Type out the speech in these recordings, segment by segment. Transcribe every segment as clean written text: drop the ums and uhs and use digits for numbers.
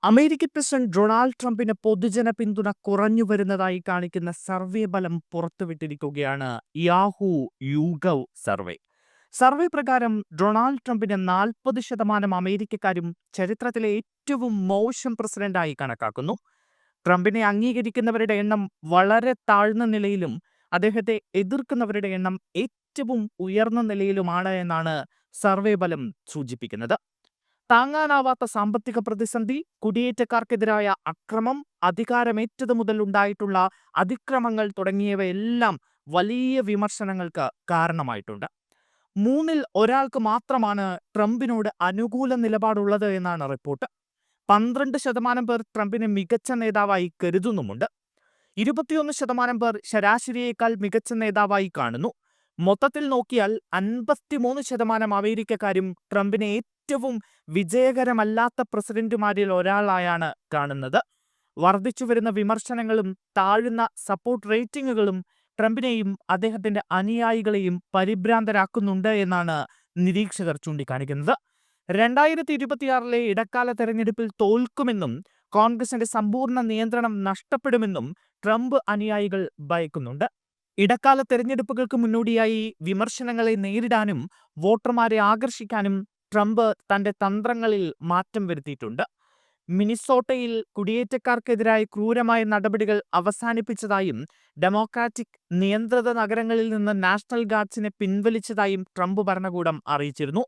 American president Donald ട്രംപിന് പൊതുജന പിന്തുണ കുറഞ്ഞു വരുന്നതായി കാണിക്കുന്ന സർവേ ഫലം പുറത്തുവിട്ടിരിക്കുകയാണ് യാഹൂ യുഗവ് സർവേ. സർവേ പ്രകാരം ഡൊണാൾഡ് ട്രംപിന് 40% അമേരിക്കക്കാരും ചരിത്രത്തിലെ ഏറ്റവും മോശം പ്രസിഡന്റായി കണക്കാക്കുന്നു. ട്രംപിനെ അംഗീകരിക്കുന്നവരുടെ എണ്ണം വളരെ താഴ്ന്ന നിലയിലും അദ്ദേഹത്തെ എതിർക്കുന്നവരുടെ എണ്ണം ഏറ്റവും ഉയർന്ന നിലയിലുമാണ് എന്നാണ് സർവേ ഫലം സൂചിപ്പിക്കുന്നത്. താങ്ങാനാവാത്ത സാമ്പത്തിക പ്രതിസന്ധി, കുടിയേറ്റക്കാർക്കെതിരായ അക്രമം, അധികാരമേറ്റതു മുതൽ ഉണ്ടായിട്ടുള്ള അതിക്രമങ്ങൾ തുടങ്ങിയവയെല്ലാം വലിയ വിമർശനങ്ങൾക്ക് കാരണമായിട്ടുണ്ട്. മൂന്നിൽ ഒരാൾക്ക് മാത്രമാണ് ട്രംപിനോട് അനുകൂല നിലപാടുള്ളത് എന്നാണ് റിപ്പോർട്ട്. 12% പേർ ട്രംപിനെ മികച്ച നേതാവായി കരുതുന്നുമുണ്ട്. 21% പേർ ശരാശരിയേക്കാൾ മികച്ച നേതാവായി കാണുന്നു. മൊത്തത്തിൽ നോക്കിയാൽ 53% അമേരിക്കക്കാരും ട്രംപിനെ ഏറ്റവും വിജയകരമല്ലാത്ത പ്രസിഡന്റുമാരിൽ ഒരാളായാണ് കാണുന്നത്. വർദ്ധിച്ചുവരുന്ന വിമർശനങ്ങളും താഴുന്ന സപ്പോർട്ട് റേറ്റിംഗുകളും ട്രംപിനെയും അദ്ദേഹത്തിന്റെ അനുയായികളെയും പരിഭ്രാന്തരാക്കുന്നുണ്ട് എന്നാണ് നിരീക്ഷകർ ചൂണ്ടിക്കാണിക്കുന്നത്. 2026 ഇടക്കാല തെരഞ്ഞെടുപ്പിൽ തോൽക്കുമെന്നും കോൺഗ്രസിന്റെ സമ്പൂർണ്ണ നിയന്ത്രണം നഷ്ടപ്പെടുമെന്നും ട്രംപ് അനുയായികൾ ഭയക്കുന്നുണ്ട്. ഇടക്കാല തെരഞ്ഞെടുപ്പുകൾക്ക് മുന്നോടിയായി വിമർശനങ്ങളെ നേരിടാനും വോട്ടർമാരെ ആകർഷിക്കാനും ട്രംപ് തന്റെ തന്ത്രങ്ങളിൽ മാറ്റം വരുത്തിയിട്ടുണ്ട്. മിനിസോട്ടയിൽ കുടിയേറ്റക്കാർക്കെതിരായ ക്രൂരമായ നടപടികൾ അവസാനിപ്പിച്ചതായും ഡെമോക്രാറ്റിക് നിയന്ത്രിത നഗരങ്ങളിൽ നിന്ന് നാഷണൽ ഗാർഡ്സിനെ പിൻവലിച്ചതായും ട്രംപ് ഭരണകൂടം അറിയിച്ചിരുന്നു.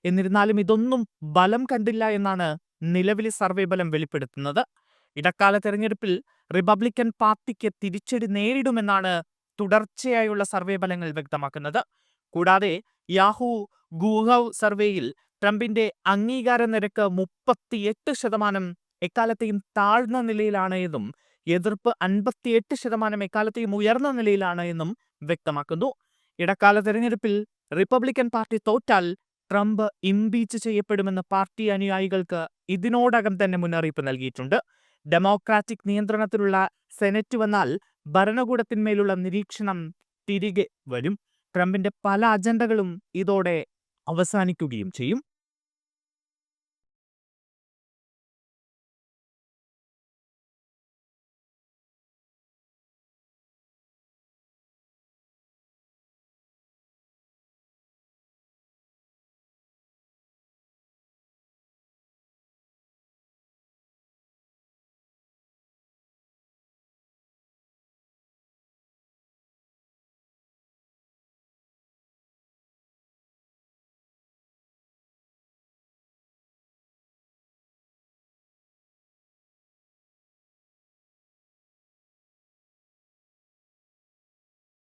എന്നിരുന്നാലും ഇതൊന്നും ബലം കണ്ടില്ല എന്നാണ് നിലവിലെ സർവേ ഫലം വെളിപ്പെടുത്തുന്നത്. ഇടക്കാല തെരഞ്ഞെടുപ്പിൽ റിപ്പബ്ലിക്കൻ പാർട്ടിക്ക് തിരിച്ചടി നേരിടുമെന്നാണ് തുടർച്ചയായുള്ള സർവേ ഫലങ്ങൾ വ്യക്തമാക്കുന്നത്. കൂടാതെ യാഹൂ ഗൂഹവ് സർവേയിൽ ട്രംപിന്റെ അംഗീകാര നിരക്ക് 38% എക്കാലത്തെയും താഴ്ന്ന നിലയിലാണ് എന്നും എതിർപ്പ് 58% എക്കാലത്തെയും ഉയർന്ന നിലയിലാണ് എന്നും വ്യക്തമാക്കുന്നു. ഇടക്കാല തെരഞ്ഞെടുപ്പിൽ റിപ്പബ്ലിക്കൻ പാർട്ടി തോറ്റാൽ ട്രംപ് ഇംപീച്ച് ചെയ്യപ്പെടുമെന്ന് പാർട്ടി അനുയായികൾക്ക് ഇതിനോടകം തന്നെ മുന്നറിയിപ്പ് നൽകിയിട്ടുണ്ട്. ഡെമോക്രാറ്റിക് നിയന്ത്രണത്തിലുള്ള സെനറ്റ് വന്നാൽ ഭരണകൂടത്തിന്മേലുള്ള നിരീക്ഷണം തിരികെ വരും. ട്രംപിന്റെ പല അജണ്ടകളും ഇതോടെ അവസാനിക്കുകയും ചെയ്യും.